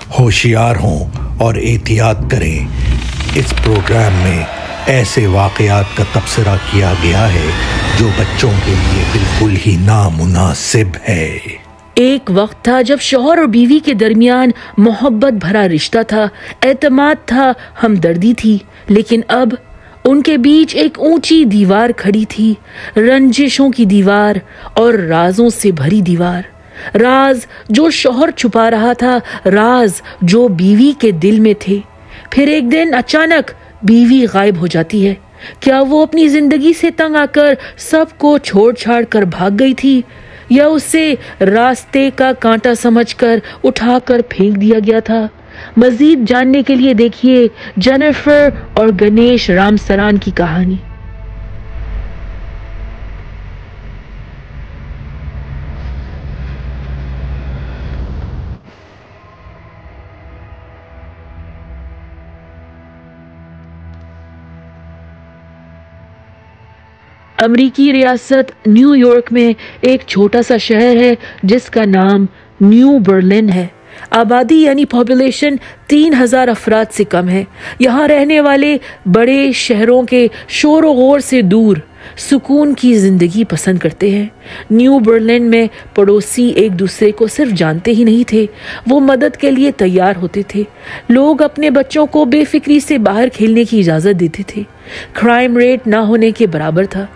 होशियार हों और एहतियात करें। इस प्रोग्राम में ऐसे वाक़यात का तबसरा किया गया है जो बच्चों के लिए बिल्कुल ही नामुनासिब है। एक वक्त था जब शौहर और बीवी के दरमियान मोहब्बत भरा रिश्ता था, एतमाद था, हमदर्दी थी। लेकिन अब उनके बीच एक ऊंची दीवार खड़ी थी, रंजिशों की दीवार और राजों से भरी दीवार। राज जो शौहर छुपा रहा था, राज जो बीवी के दिल में थे। फिर एक दिन अचानक बीवी गायब हो जाती है। क्या वो अपनी जिंदगी से तंग आकर सबको छोड़ छाड़ कर भाग गई थी, या उसे रास्ते का कांटा समझकर उठाकर फेंक दिया गया था? मजीद जानने के लिए देखिए जेनिफर और गणेश रामसरान की कहानी। अमेरिकी रियासत न्यूयॉर्क में एक छोटा सा शहर है जिसका नाम न्यू बर्लिन है। आबादी यानी पॉपुलेशन 3000 अफराद से कम है। यहाँ रहने वाले बड़े शहरों के शोर व गौर से दूर सुकून की जिंदगी पसंद करते हैं। न्यू बर्लिन में पड़ोसी एक दूसरे को सिर्फ जानते ही नहीं थे, वो मदद के लिए तैयार होते थे। लोग अपने बच्चों को बेफिक्री से बाहर खेलने की इजाजत देते थे। क्राइम रेट ना होने के बराबर था।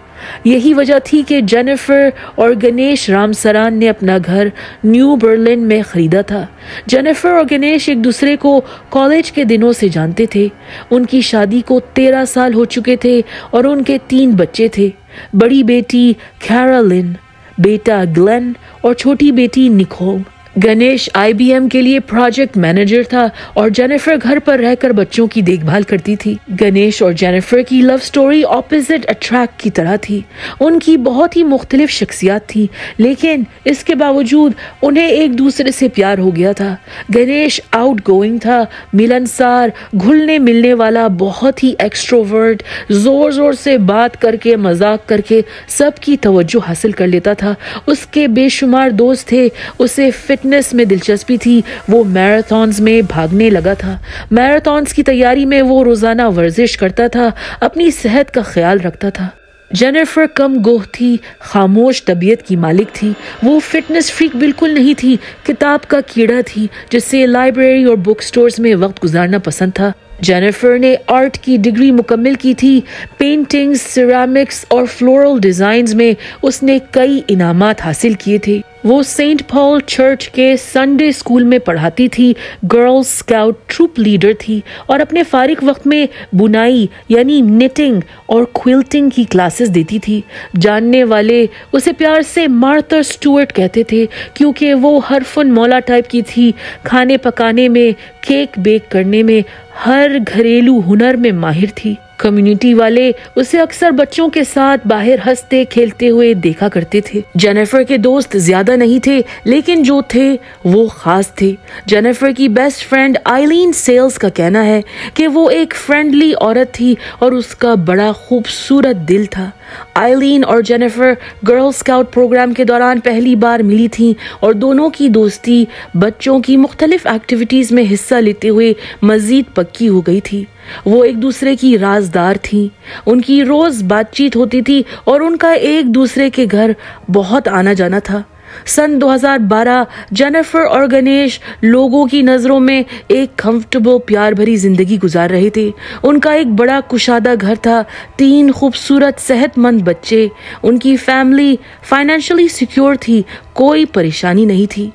यही वजह थी कि जेनिफर और गणेश रामसरान ने अपना घर न्यू बर्लिन में खरीदा था। जेनिफर और गणेश एक दूसरे को कॉलेज के दिनों से जानते थे। उनकी शादी को 13 साल हो चुके थे और उनके 3 बच्चे थे। बड़ी बेटी कैरोलिन, बेटा ग्लेन और छोटी बेटी निकोल। गणेश IBM के लिए प्रोजेक्ट मैनेजर था और जेनिफर घर पर रहकर बच्चों की देखभाल करती थी। गणेश और जेनिफर की लव स्टोरी ऑपोजिट अट्रैक्ट की तरह थी। उनकी बहुत ही मुख्तलिफ शख्सियत थी, लेकिन इसके बावजूद उन्हें एक दूसरे से प्यार हो गया था। गणेश आउटगोइंग था, मिलनसार, घुलने मिलने वाला, बहुत ही एक्सट्रोवर्ट, जोर जोर से बात करके मजाक करके सबकी तवज्जो हासिल कर लेता था। उसके बेशुमार दोस्त थे। उसे फिटनेस में दिलचस्पी थी। वो मैराथन्स में भागने लगा था। मैराथन्स की तैयारी में वो रोजाना वर्जिश करता था, अपनी सेहत का ख्याल रखता था। जेनिफर कम गोह थी, खामोश तबीयत की मालिक थी। वो फिटनेस फ्रीक बिल्कुल नहीं थी, किताब का कीड़ा थी जिससे लाइब्रेरी और बुक स्टोर्स में वक्त गुजारना पसंद था। जेनिफर ने आर्ट की डिग्री मुकम्मल की थी। पेंटिंग्स, सिरामिक्स और फ्लोरल डिजाइन्स में उसने कई इनामात हासिल किए थे। वो सेंट पॉल चर्च के संडे स्कूल में पढ़ाती थी, गर्ल स्काउट ट्रूप लीडर थी और अपने फारिग वक्त में बुनाई यानी निटिंग और क्विल्टिंग की क्लासेस देती थी। जानने वाले उसे प्यार से मार्था स्टुअर्ट कहते थे क्योंकि वो हरफुन मौला टाइप की थी। खाने पकाने में, केक बेक करने में, हर घरेलू हुनर में माहिर थी। कम्युनिटी वाले उसे अक्सर बच्चों के साथ बाहर हंसते खेलते हुए देखा करते थे। जेनिफर के दोस्त ज्यादा नहीं थे, लेकिन जो थे वो खास थे। जेनिफर की बेस्ट फ्रेंड आइलीन सेल्स का कहना है कि वो एक फ्रेंडली औरत थी और उसका बड़ा खूबसूरत दिल था। आइलीन और जेनिफर गर्ल स्काउट प्रोग्राम के दौरान पहली बार मिली थी और दोनों की दोस्ती बच्चों की मुख्तलिफ एक्टिविटीज में हिस्सा लेते हुए मजीद पक्की हो गई थी। वो एक दूसरे की राजदार थीं। उनकी रोज बातचीत होती थी और उनका एक दूसरे के घर बहुत आना जाना था। सन 2012 जेनिफर और गणेश लोगों की नजरों में एक कंफर्टेबल प्यार भरी जिंदगी गुजार रहे थे। उनका एक बड़ा कुशादा घर था, 3 खूबसूरत सेहतमंद बच्चे। उनकी फैमिली फाइनेंशियली सिक्योर थी, कोई परेशानी नहीं थी।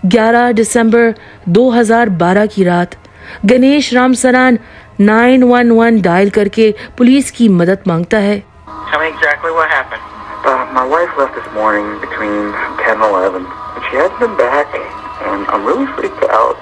11 दिसंबर 2012 की रात गणेश रामसरान 911 डायल करके पुलिस की मदद मांगता है। Tell me exactly what happened. My wife left this morning between 10 and 11. She hasn't been back, and I'm really freaked out.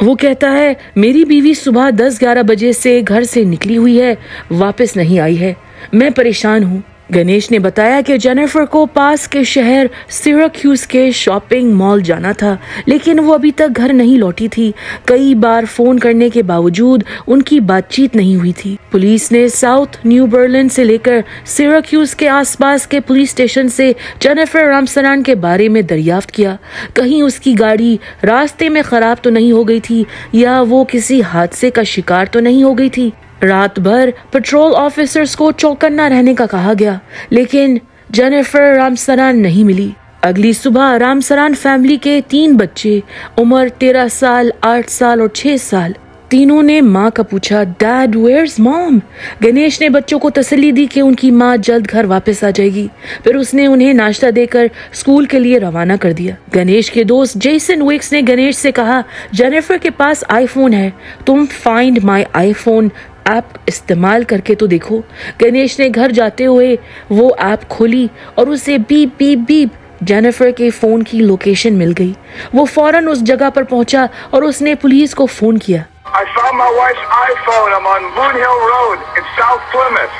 वो कहता है, मेरी बीवी सुबह 10-11 बजे से घर से निकली हुई है, वापस नहीं आई है। मैं परेशान हूँ। गणेश ने बताया कि जेनिफर को पास के शहर सिराक्यूज के शॉपिंग मॉल जाना था, लेकिन वो अभी तक घर नहीं लौटी थी। कई बार फोन करने के बावजूद उनकी बातचीत नहीं हुई थी। पुलिस ने साउथ न्यू बर्लिन से लेकर सिराक्यूज के आसपास के पुलिस स्टेशन से जेनिफर रामसरान के बारे में दरियाफ्त किया। कहीं उसकी गाड़ी रास्ते में खराब तो नहीं हो गई थी या वो किसी हादसे का शिकार तो नहीं हो गई थी। रात भर पेट्रोल ऑफिसर्स को चौकन्ना रहने का कहा गया, लेकिन जेनिफर रामसरान नहीं मिली। अगली सुबह रामसरान फैमिली के 3 बच्चे, उम्र 13 साल, 8 साल और 6 साल, तीनों ने माँ का पूछा, डैड वेयर्स मॉम? गणेश ने बच्चों को तसल्ली दी कि उनकी माँ जल्द घर वापस आ जाएगी। फिर उसने उन्हें नाश्ता देकर स्कूल के लिए रवाना कर दिया। गणेश के दोस्त जेसन विक्स ने गणेश से कहा, जेनिफर के पास आईफोन है, तुम फाइंड माई आईफोन ऐप इस्तेमाल करके तो देखो। गणेश ने घर जाते हुए वो ऐप खोली और उसे बीप बीप बीप जेनिफर के फोन की लोकेशन मिल गई। वो फौरन उस जगह पर पहुंचा और उसने पुलिस को फोन किया। I found my wife's iPhone. I'm on Moon Hill Road in South Plymouth.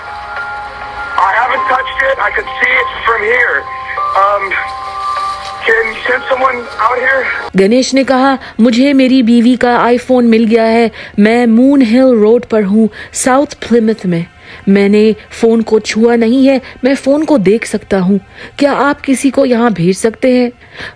I haven't touched it. I can see it from here. Can you send someone out here? Ganesh ने कहा, मुझे मेरी बीवी का iPhone मिल गया है। मैं मून हिल road पर हूँ, साउथ प्लिमथ में। मैंने फोन को छुआ नहीं है, मैं फोन को देख सकता हूँ। क्या आप किसी को यहाँ भेज सकते हैं?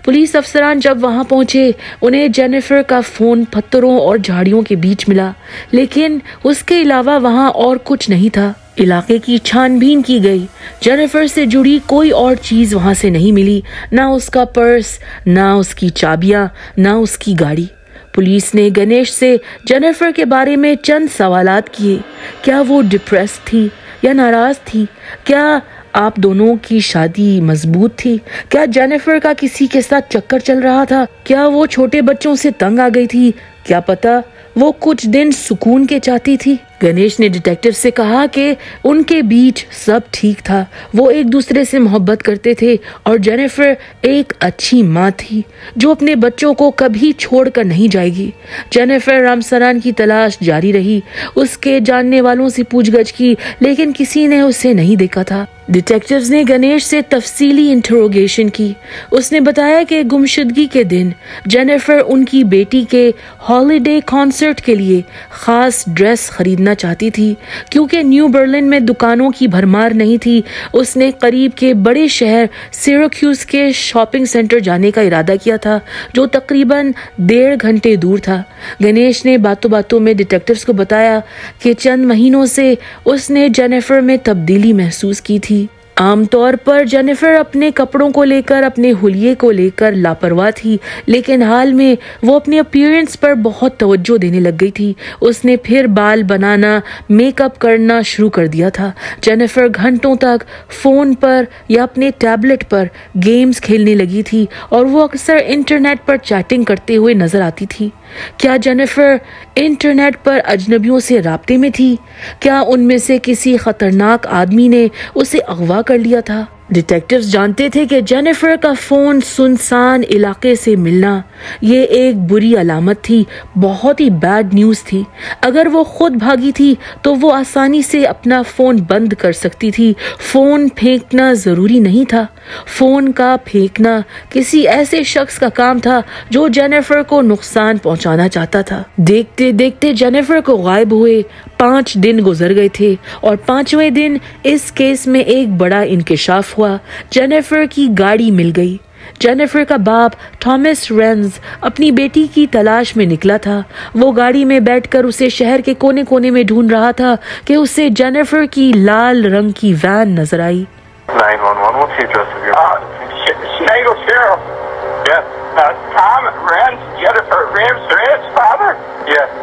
पुलिस अफसरान जब वहाँ पहुँचे, उन्हें जेनिफर का फोन पत्थरों और झाड़ियों के बीच मिला, लेकिन उसके अलावा वहाँ और कुछ नहीं था। इलाके की छानबीन की गई। जेनिफर से जुड़ी कोई और चीज वहां से नहीं मिली, ना उसका पर्स, ना उसकी चाबियां, ना उसकी गाड़ी। पुलिस ने गणेश से जेनिफर के बारे में चंद सवालात किए। क्या वो डिप्रेस थी या नाराज थी? क्या आप दोनों की शादी मजबूत थी? क्या जेनिफर का किसी के साथ चक्कर चल रहा था? क्या वो छोटे बच्चों से तंग आ गई थी? क्या पता वो कुछ दिन सुकून के चाहती थी। गणेश ने डिटेक्टिव से कहा कि उनके बीच सब ठीक था, वो एक दूसरे से मोहब्बत करते थे और जेनिफर एक अच्छी माँ थी जो अपने बच्चों को कभी छोड़कर नहीं जाएगी। जेनिफर रामसरान की तलाश जारी रही। उसके जानने वालों से पूछगछ की, लेकिन किसी ने उसे नहीं देखा था। डिटेक्टिव्स ने गणेश से तफसीली इंटरोगेशन की। उसने बताया कि गुमशुदगी के दिन जेनिफर उनकी बेटी के हॉलिडे कॉन्सर्ट के लिए खास ड्रेस खरीदना चाहती थी। क्योंकि न्यू बर्लिन में दुकानों की भरमार नहीं थी, उसने करीब के बड़े शहर सिराक्यूज के शॉपिंग सेंटर जाने का इरादा किया था, जो तकरीबन 1.5 घंटे दूर था। गणेश ने बातों बातों में डिटेक्टिव्स को बताया कि चंद महीनों से उसने जेनिफर में तब्दीली महसूस की थी। आमतौर पर जेनिफर अपने कपड़ों को लेकर, अपने हुलिये को लेकर लापरवाह थी, लेकिन हाल में वो अपने अपीयरेंस पर बहुत तवज्जो देने लग गई थी। उसने फिर बाल बनाना, मेकअप करना शुरू कर दिया था। जेनिफर घंटों तक फोन पर या अपने टैबलेट पर गेम्स खेलने लगी थी और वो अक्सर इंटरनेट पर चैटिंग करते हुए नजर आती थी। क्या जेनिफर इंटरनेट पर अजनबियों से राब्ते में थी? क्या उनमें से किसी खतरनाक आदमी ने उसे अगवा कर लिया था? डिटेक्टिव्स जानते थे कि जेनिफर का फोन सुनसान इलाके से मिलना ये एक बुरी अलामत थी, बहुत ही बैड न्यूज़ थी। अगर वो खुद भागी थी तो वो आसानी से अपना फोन बंद कर सकती थी। फोन फेंकना जरूरी नहीं था। फोन का फेंकना किसी ऐसे शख्स का काम था जो जेनिफर को नुकसान पहुंचाना चाहता था। देखते देखते जेनिफर को गायब हुए 5 दिन गुजर गए थे और 5वें दिन इस केस में एक बड़ा इंकिशाफ हुआ। जेनिफर की गाड़ी मिल गई। जेनिफर का बाप थॉमस रेंज अपनी बेटी की तलाश में निकला था। वो गाड़ी में बैठकर उसे शहर के कोने कोने में ढूंढ रहा था कि उसे जेनिफर की लाल रंग की वैन नजर आई। 911, what's the address of your... Shenango Sheriff. Yes. Tom Renz, Jennifer Ramsey's father? Yes.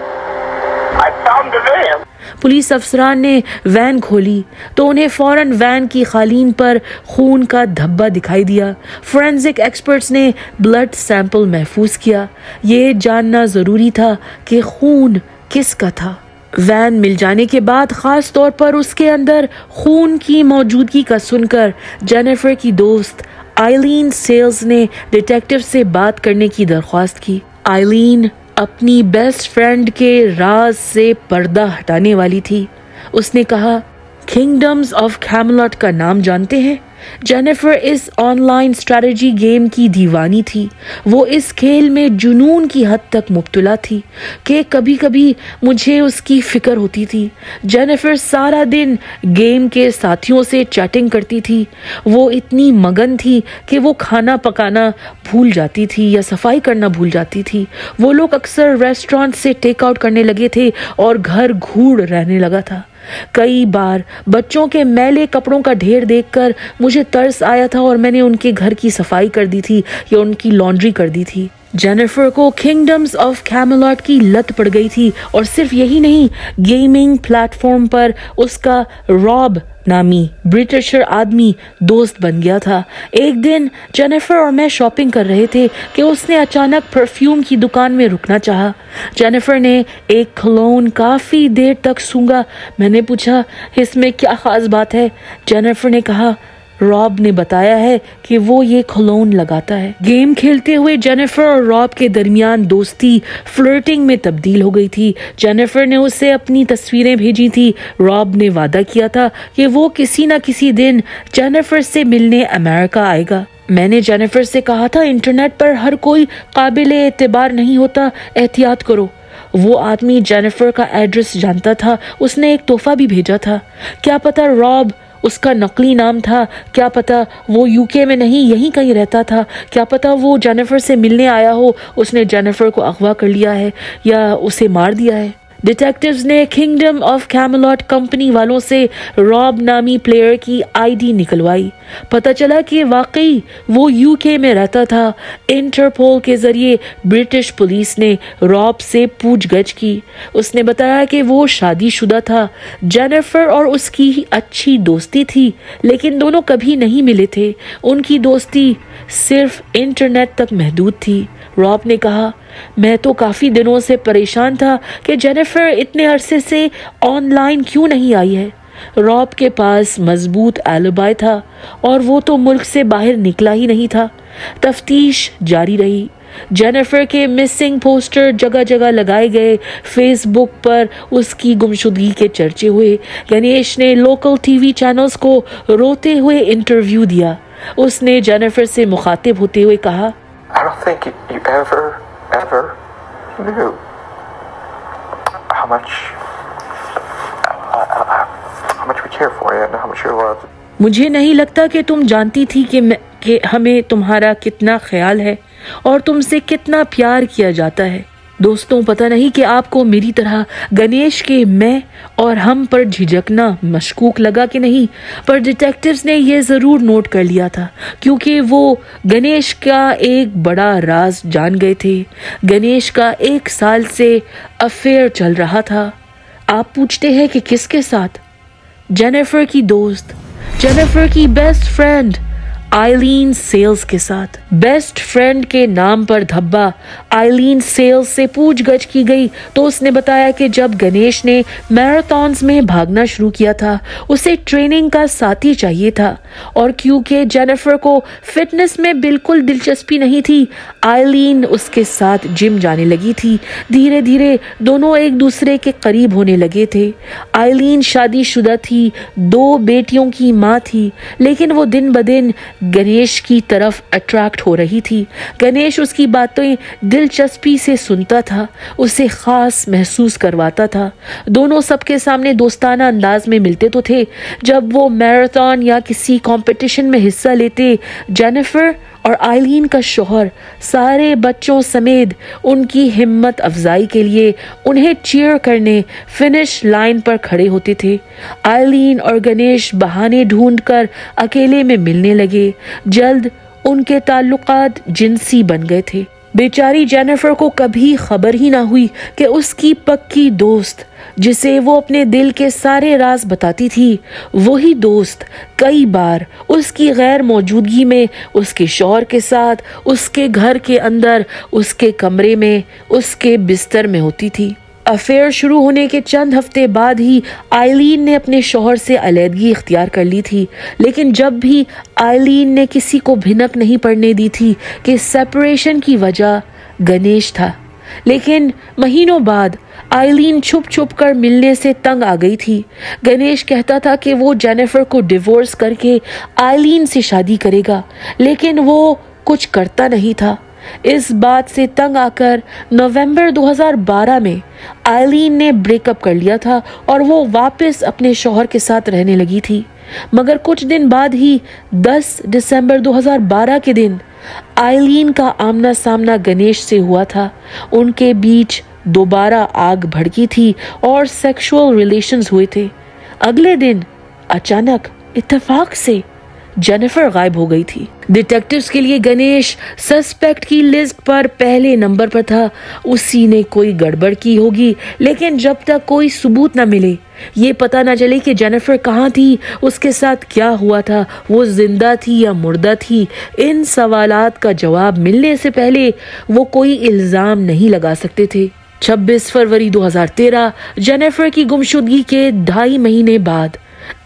I found the van. Police अफसरान ने वैन खोली तो उन्हें फौरन वैन की खालीन पर खून का धब्बा दिखाई दिया। फोरेंसिक एक्सपर्ट्स ने ब्लड सैंपल महफूज किया। ये जानना जरूरी था कि खून किसका था। वैन मिल जाने के बाद, खास तौर पर उसके अंदर खून की मौजूदगी का सुनकर, जेनिफर की दोस्त आइलीन सेल्स ने डिटेक्टिव से बात करने की दरख्वास्त की। आइलीन अपनी बेस्ट फ्रेंड के राज से पर्दा हटाने वाली थी। उसने कहा, किंगडम्स ऑफ कैमलॉट का नाम जानते हैं? जेनिफर इस ऑनलाइन स्ट्रैटेजी गेम की दीवानी थी। वो इस खेल में जुनून की हद तक मुब्तला थी कि कभी कभी मुझे उसकी फिक्र होती थी। जेनिफर सारा दिन गेम के साथियों से चैटिंग करती थी। वो इतनी मगन थी कि वो खाना पकाना भूल जाती थी या सफाई करना भूल जाती थी। वो लोग अक्सर रेस्टोरेंट से टेक आउट करने लगे थे और घर घूर रहने लगा था। कई बार बच्चों के मैले कपड़ों का ढेर देखकर मुझे तरस आया था और मैंने उनके घर की सफाई कर दी थी या उनकी लॉन्ड्री कर दी थी। जेनिफर को किंगडम्स ऑफ कैमलॉट की लत पड़ गई थी और सिर्फ यही नहीं, गेमिंग प्लेटफॉर्म पर उसका रॉब नामी ब्रिटिशर आदमी दोस्त बन गया था। एक दिन जेनिफर और मैं शॉपिंग कर रहे थे कि उसने अचानक परफ्यूम की दुकान में रुकना चाहा। जेनिफर ने एक क्लोन काफ़ी देर तक सूंघा। मैंने पूछा, इसमें क्या ख़ास बात है? जेनिफर ने कहा, रॉब ने बताया है कि वो ये क्लोन लगाता है। गेम खेलते हुए जेनिफर और रॉब के दरमियान दोस्ती फ्लर्टिंग में तब्दील हो गई थी। जेनिफर ने उसे अपनी तस्वीरें भेजी थी। रॉब ने वादा किया था कि वो किसी न किसी दिन जेनिफर से मिलने अमेरिका आएगा। मैंने जेनिफर से कहा था, इंटरनेट पर हर कोई काबिले एतबार नहीं होता, एहतियात करो। वो आदमी जेनिफर का एड्रेस जानता था। उसने एक तोहफा भी भेजा था। क्या पता रॉब उसका नकली नाम था, क्या पता वो यूके में नहीं यहीं कहीं रहता था, क्या पता वो जेनिफर से मिलने आया हो, उसने जेनिफर को अगवा कर लिया है या उसे मार दिया है। डिटेक्टिव्स ने किंगडम ऑफ कैमलॉट कंपनी वालों से रॉब नामी प्लेयर की आईडी निकलवाई। पता चला कि वाकई वो यूके में रहता था। इंटरपोल के जरिए ब्रिटिश पुलिस ने रॉब से पूछगछ की। उसने बताया कि वो शादीशुदा था। जेनिफर और उसकी अच्छी दोस्ती थी, लेकिन दोनों कभी नहीं मिले थे। उनकी दोस्ती सिर्फ इंटरनेट तक महदूद थी। रॉब ने कहा, मैं तो काफ़ी दिनों से परेशान था कि जेनिफर इतने अरसे से ऑनलाइन क्यों नहीं आई है। रॉब के पास मजबूत एलिबाई था और वो तो मुल्क से बाहर निकला ही नहीं था। तफ्तीश जारी रही। जेनिफर के मिसिंग पोस्टर जगह जगह लगाए गए। फेसबुक पर उसकी गुमशुदगी के चर्चे हुए। गणेश ने लोकल टीवी चैनल्स को रोते हुए इंटरव्यू दिया। उसने जेनिफर से मुखातिब होते हुए कहा, I don't think you ever knew how much we care for you and how much you love. मुझे नहीं लगता कि तुम जानती थी कि हमें तुम्हारा कितना ख्याल है और तुमसे कितना प्यार किया जाता है। दोस्तों, पता नहीं कि आपको मेरी तरह गणेश के मैं और हम पर झिझकना मशकूक लगा कि नहीं, पर डिटेक्टिव्स ने यह ज़रूर नोट कर लिया था क्योंकि वो गणेश का एक बड़ा राज जान गए थे। गणेश का 1 साल से अफेयर चल रहा था। आप पूछते हैं कि किसके साथ? जेनिफर की दोस्त, जेनिफर की बेस्ट फ्रेंड आइलीन सेल्स के साथ। बेस्ट फ्रेंड के नाम पर धब्बा आइलीन सेल्स से पूछगछ की गई तो उसने बताया कि जब गणेश ने मैराथन्स में भागना शुरू किया था, उसे ट्रेनिंग का साथी चाहिए था और क्योंकि जेनिफर को फिटनेस में बिल्कुल दिलचस्पी नहीं थी, आइलीन उसके साथ जिम जाने लगी थी। धीरे धीरे दोनों एक दूसरे के करीब होने लगे थे। आइलीन शादीशुदा थी, 2 बेटियों की माँ थी, लेकिन वो दिन ब दिन गणेश की तरफ अट्रैक्ट हो रही थी। गणेश उसकी बातें दिलचस्पी से सुनता था, उसे खास महसूस करवाता था। दोनों सबके सामने दोस्ताना अंदाज में मिलते तो थे। जब वो मैराथन या किसी कंपटीशन में हिस्सा लेते, जेनिफर और आइलीन का शौहर सारे बच्चों समेत उनकी हिम्मत अफजाई के लिए उन्हें चीयर करने फिनिश लाइन पर खड़े होते थे। आइलीन और गणेश बहाने ढूंढकर अकेले में मिलने लगे। जल्द उनके ताल्लुकात जिनसी बन गए थे। बेचारी जेनिफर को कभी खबर ही ना हुई कि उसकी पक्की दोस्त, जिसे वो अपने दिल के सारे राज बताती थी, वही दोस्त कई बार उसकी गैर मौजूदगी में उसके शौहर के साथ, उसके घर के अंदर, उसके कमरे में, उसके बिस्तर में होती थी। अफेयर शुरू होने के चंद हफ्ते बाद ही आइलीन ने अपने शौहर से अलहदगी इख्तियार कर ली थी, लेकिन जब भी आइलीन ने किसी को भिनक नहीं पड़ने दी थी कि सेपरेशन की वजह गणेश था। लेकिन महीनों बाद आइलीन छुप छुप कर मिलने से तंग आ गई थी। गणेश कहता था कि वो जेनिफर को डिवोर्स करके आइलीन से शादी करेगा, लेकिन वो कुछ करता नहीं था। इस बात से तंग आकर नवंबर 2012 में आइलीन ने ब्रेकअप कर लिया था और वो वापस अपने शौहर के साथ रहने लगी थी। मगर कुछ दिन बाद ही 10 दिसंबर 2012 के दिन आइलीन का आमना सामना गणेश से हुआ था। उनके बीच दोबारा आग भड़की थी और सेक्सुअल रिलेशंस हुए थे। अगले दिन अचानक इत्तेफाक से जेनिफर गायब हो गई थी। डिटेक्टिव्स के लिए गणेश सस्पेक्ट की लिस्ट पर पहले नंबर पर था। उसी ने कोई गड़बड़ की होगी, लेकिन जब तक कोई सबूत न मिले, ये पता न चले कि जेनिफर कहाँ थी, उसके साथ क्या हुआ था, वो जिंदा थी या मुर्दा थी, इन सवालात का जवाब मिलने से पहले वो कोई इल्जाम नहीं लगा सकते थे। 26 फरवरी 2013 जेनिफर की गुमशुदगी के 2.5 महीने बाद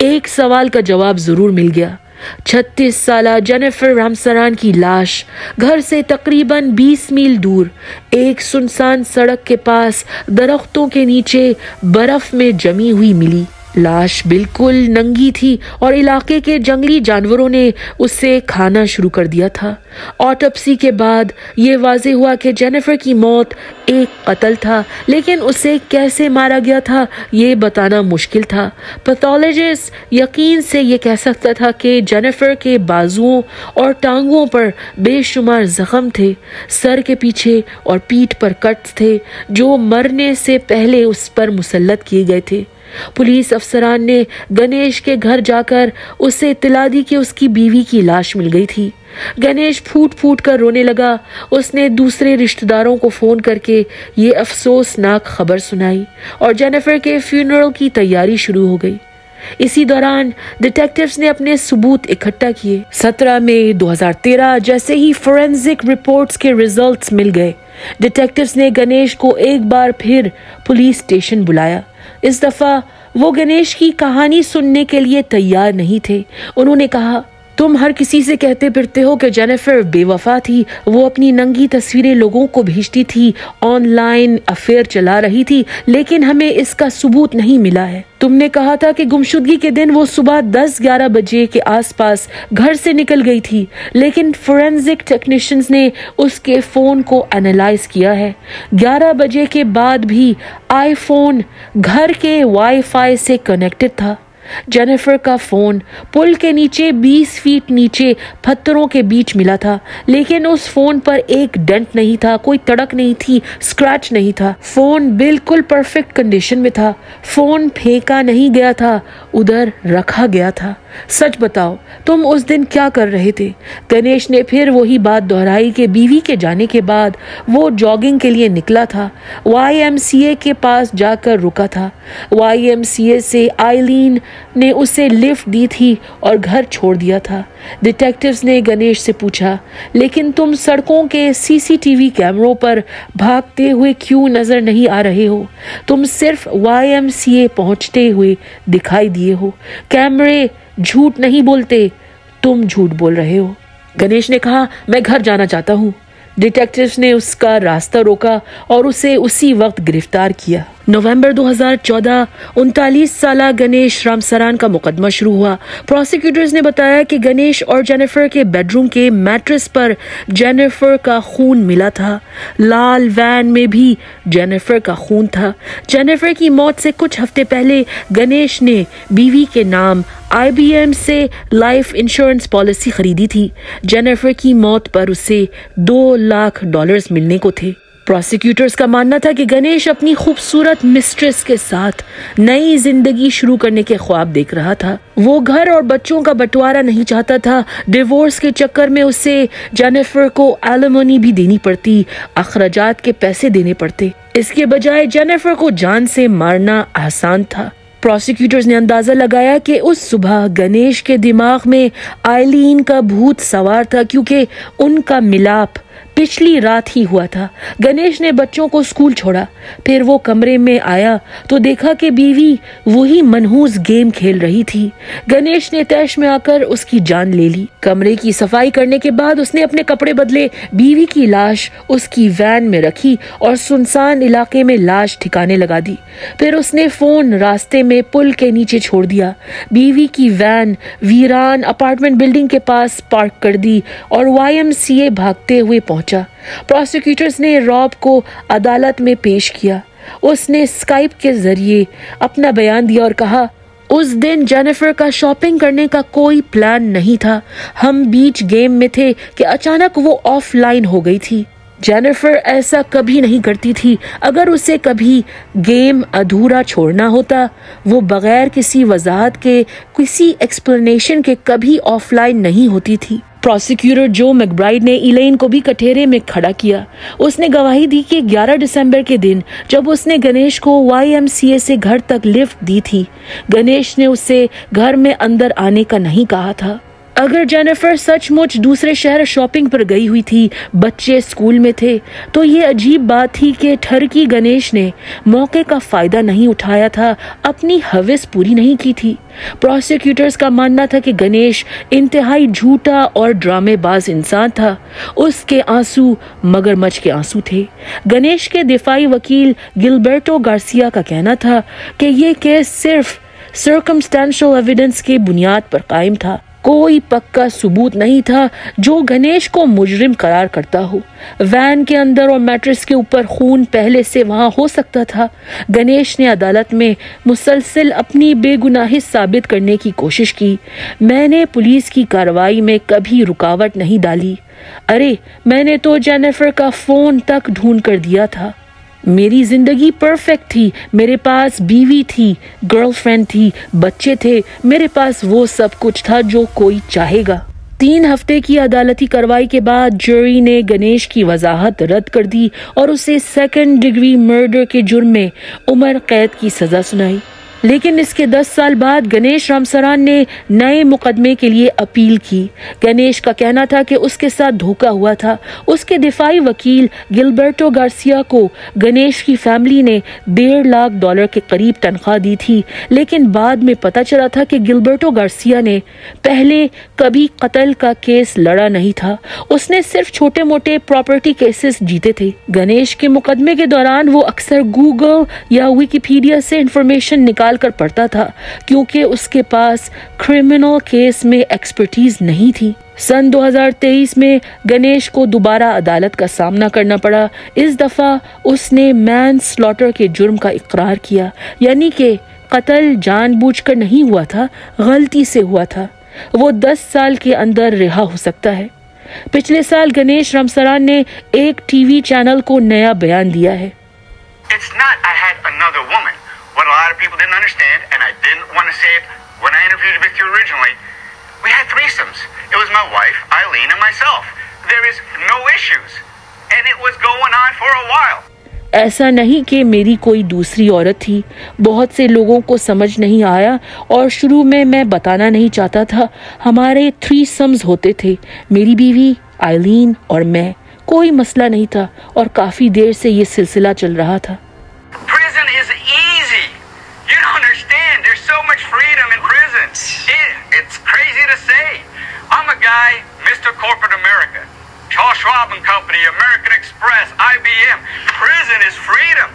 एक सवाल का जवाब जरूर मिल गया। 36 साला जेनिफर रामसरान की लाश घर से तकरीबन 20 मील दूर एक सुनसान सड़क के पास दरख्तों के नीचे बर्फ में जमी हुई मिली। लाश बिल्कुल नंगी थी और इलाके के जंगली जानवरों ने उसे खाना शुरू कर दिया था। ऑटोप्सी के बाद ये वाज़ेह हुआ कि जेनिफर की मौत एक कत्ल था, लेकिन उसे कैसे मारा गया था ये बताना मुश्किल था। पैथोलॉजिस्ट यकीन से ये कह सकता था कि जेनिफर के बाजुओं और टांगों पर बेशुमार जख्म थे, सर के पीछे और पीठ पर कट्स थे जो मरने से पहले उस पर मुसल्लत किए गए थे। पुलिस अफसरान ने गणेश के घर जाकर उसे इत्तला दी कि उसकी बीवी की लाश मिल गई थी। गणेश फूट फूट कर रोने लगा। उसने दूसरे रिश्तेदारों को फोन करके ये अफसोसनाक खबर सुनाई और जेनिफर के फ्यूनरल की तैयारी शुरू हो गई। इसी दौरान डिटेक्टिव्स ने अपने सबूत इकट्ठा किए। 17 मई 2013 जैसे ही फोरेंसिक रिपोर्ट्स के रिजल्ट्स मिल गए, डिटेक्टिव्स ने गणेश को एक बार फिर पुलिस स्टेशन बुलाया। इस दफा वो गणेश की कहानी सुनने के लिए तैयार नहीं थे। उन्होंने कहा, तुम हर किसी से कहते फिरते हो कि जेनिफर बेवफा थी, वो अपनी नंगी तस्वीरें लोगों को भेजती थी, ऑनलाइन अफेयर चला रही थी, लेकिन हमें इसका सबूत नहीं मिला है। तुमने कहा था कि गुमशुदगी के दिन वो सुबह 10-11 बजे के आसपास घर से निकल गई थी, लेकिन फोरेंसिक टेक्नीशियंस ने उसके फोन को एनालाइज किया है। 11 बजे के बाद भी आईफोन घर के वाईफाई से कनेक्टेड था। जेनिफर का फोन पुल के नीचे 20 फीट नीचे पत्थरों के बीच मिला था, लेकिन उस फोन पर एक डेंट नहीं था, कोई तड़क नहीं थी, स्क्रैच नहीं था। फोन बिल्कुल परफेक्ट कंडीशन में था। फोन फेंका नहीं गया था, उधर रखा गया था। सच बताओ, तुम उस दिन क्या कर रहे थे? गणेश ने फिर वही बात दोहराई कि बीवी के जाने के बाद वो जॉगिंग के लिए निकला था, YMCA के पास जाकर रुका था। YMCA से आइलीन ने उसे लिफ्ट दी थी और घर छोड़ दिया था। डिटेक्टिव्स ने गणेश से पूछा, लेकिन तुम सड़कों के CCTV कैमरों पर भागते हुए क्यों नजर नहीं आ रहे हो? तुम सिर्फ YMCA पहुंचते हुए दिखाई दिए हो। कैमरे झूठ नहीं बोलते, तुम झूठ बोल रहे हो। गणेश ने कहा, मैं घर जाना चाहता हूँ। डिटेक्टिव्स ने उसका रास्ता रोका और उसे उसी वक्त गिरफ्तार किया। नवंबर 2014 39 साला गणेश रामसरान का मुकदमा शुरू हुआ। प्रोसिक्यूटर्स ने बताया कि गणेश और जेनिफर के बेडरूम के मैट्रेस पर जेनिफर का खून मिला था। लाल वैन में भी जेनिफर का खून था। जेनिफर की मौत से कुछ हफ्ते पहले गणेश ने बीवी के नाम IBM से लाइफ इंश्योरेंस पॉलिसी खरीदी थी। जेनिफर की मौत पर उसे $2 लाख मिलने को थे। प्रोसिक्यूटर्स का मानना था कि गणेश अपनी खूबसूरत मिस्ट्रेस के साथ नई जिंदगी शुरू करने के ख्वाब देख रहा था। वो घर और बच्चों का बंटवारा नहीं चाहता था। डिवोर्स के चक्कर में उसे जेनिफर को एलिमनी भी देनी पड़ती, अखराजात के पैसे देने पड़ते। इसके बजाय जेनिफर को जान से मारना आसान था। प्रोसिक्यूटर्स ने अंदाजा लगाया कि उस सुबह गणेश के दिमाग में आइलीन का भूत सवार था, क्योंकि उनका मिलाप पिछली रात ही हुआ था। गणेश ने बच्चों को स्कूल छोड़ा, फिर वो कमरे में आया तो देखा कि बीवी वही मनहूस गेम खेल रही थी। गणेश ने तैश में आकर उसकी जान ले ली। कमरे की सफाई करने के बाद उसने अपने कपड़े बदले, बीवी की लाश उसकी वैन में रखी और सुनसान इलाके में लाश ठिकाने लगा दी। फिर उसने फोन रास्ते में पुल के नीचे छोड़ दिया। बीवी की वैन वीरान अपार्टमेंट बिल्डिंग के पास पार्क कर दी और YMCA भागते हुए पहुंचा। प्रोसिक्यूटर्स ने रॉब को अदालत में पेश किया। उसने स्काइप के जरिए अपना बयान दिया और कहा, उस दिन जेनिफर का शॉपिंग करने का कोई प्लान नहीं था। हम बीच गेम में थे कि अचानक वो ऑफलाइन हो गई थी। जेनिफर ऐसा कभी नहीं करती थी। अगर उसे कभी गेम अधूरा छोड़ना होता, वो बगैर किसी वजाहत के, किसी एक्सप्लेनेशन के कभी ऑफलाइन नहीं होती थी। प्रोसिक्यूटर जो मैकब्राइड ने इलेन को भी कटहरे में खड़ा किया। उसने गवाही दी कि 11 दिसंबर के दिन जब उसने गणेश को YMCA से घर तक लिफ्ट दी थी, गणेश ने उससे घर में अंदर आने का नहीं कहा था। अगर जेनिफर सचमुच दूसरे शहर शॉपिंग पर गई हुई थी, बच्चे स्कूल में थे, तो ये अजीब बात थी कि ठरकी गणेश ने मौके का फायदा नहीं उठाया था, अपनी हवस पूरी नहीं की थी। प्रोसिक्यूटर्स का मानना था कि गणेश इंतहाई झूठा और ड्रामेबाज इंसान था। उसके आंसू मगरमच्छ के आंसू थे। गणेश के दिफाई वकील गिलबर्टो गार्सिया का कहना था कि ये केस सिर्फ सर्कमस्टेंशियल एविडेंस के बुनियाद पर कायम था। कोई पक्का सबूत नहीं था जो गणेश को मुजरिम करार करता हो। वैन के अंदर और मैट्रेस के ऊपर खून पहले से वहां हो सकता था। गणेश ने अदालत में मुसलसल अपनी बेगुनाही साबित करने की कोशिश की। मैंने पुलिस की कार्रवाई में कभी रुकावट नहीं डाली। अरे, मैंने तो जेनिफर का फोन तक ढूंढ कर दिया था। मेरी जिंदगी परफेक्ट थी। मेरे पास बीवी थी, गर्लफ्रेंड थी, बच्चे थे। मेरे पास वो सब कुछ था जो कोई चाहेगा। 3 हफ्ते की अदालती कार्रवाई के बाद जूरी ने गणेश की वजाहत रद्द कर दी और उसे 2nd डिग्री मर्डर के जुर्म में उम्र कैद की सजा सुनाई। लेकिन इसके 10 साल बाद गणेश रामसरान ने नए मुकदमे के लिए अपील की। गणेश का कहना था कि उसके साथ धोखा हुआ था। उसके दिफाई वकील गिलबर्टो गार्सिया को गणेश की फैमिली ने $1.5 लाख के करीब तनख्वाह दी थी, लेकिन बाद में पता चला था कि गिलबर्टो गार्सिया ने पहले कभी कत्ल का केस लड़ा नहीं था। उसने सिर्फ छोटे मोटे प्रॉपर्टी केसेस जीते थे। गणेश के मुकदमे के दौरान वो अक्सर गूगल या विकिपीडिया से इंफॉर्मेशन निकाल कर पढ़ता था, क्योंकि उसके पास क्रिमिनल केस में एक्सपर्टीज नहीं थी। सन 2023 में गणेश को दोबारा अदालत का सामना करना पड़ा। इस दफा उसने मैन स्लॉटर के जुर्म का इकरार किया, यानी कि कत्ल जानबूझकर नहीं हुआ था, गलती से हुआ था। वो 10 साल के अंदर रिहा हो सकता है। पिछले साल गणेश रामसरान ने एक टीवी चैनल को नया बयान दिया है। It's not I had another woman. What a lot of people didn't understand, and I didn't want to say it when I interviewed with you originally, we had threesomes. It was my wife, Eileen, and myself. There is no issues. And it was going on for a while. ऐसा नहीं कि मेरी कोई दूसरी औरत थी। बहुत से लोगों को समझ नहीं आया और शुरू में मैं बताना नहीं चाहता था। हमारे थ्रीसम्स होते थे, मेरी बीवी, आइलीन और मैं। कोई मसला नहीं था और काफी देर से ये सिलसिला चल रहा था। Prison is easy. You don't understand. There's so much freedom in prison. It's crazy to say. I'm a guy, Mr. Corporate America. Charles Schwab and Company, American Express, IBM. Prison is freedom.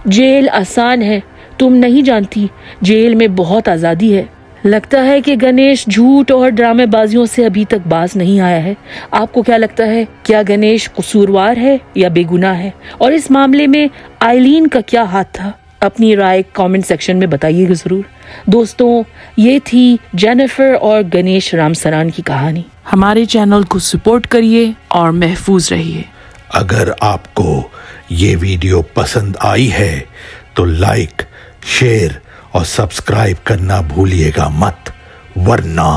Jail आसान है, तुम नहीं जानती। Jail में बहुत आजादी है। लगता है कि गणेश झूठ और ड्रामेबाजियों से अभी तक बाज नहीं आया है। आपको क्या लगता है, क्या गणेश कसूरवार है या बेगुनाह है? और इस मामले में आइलीन का क्या हाथ था? अपनी राय कमेंट सेक्शन में बताइएगा जरूर। दोस्तों, ये थी जेनिफर और गणेश रामसरान की कहानी। हमारे चैनल को सपोर्ट करिए और महफूज रहिए। अगर आपको ये वीडियो पसंद आई है तो लाइक, शेयर और सब्सक्राइब करना भूलिएगा मत, वरना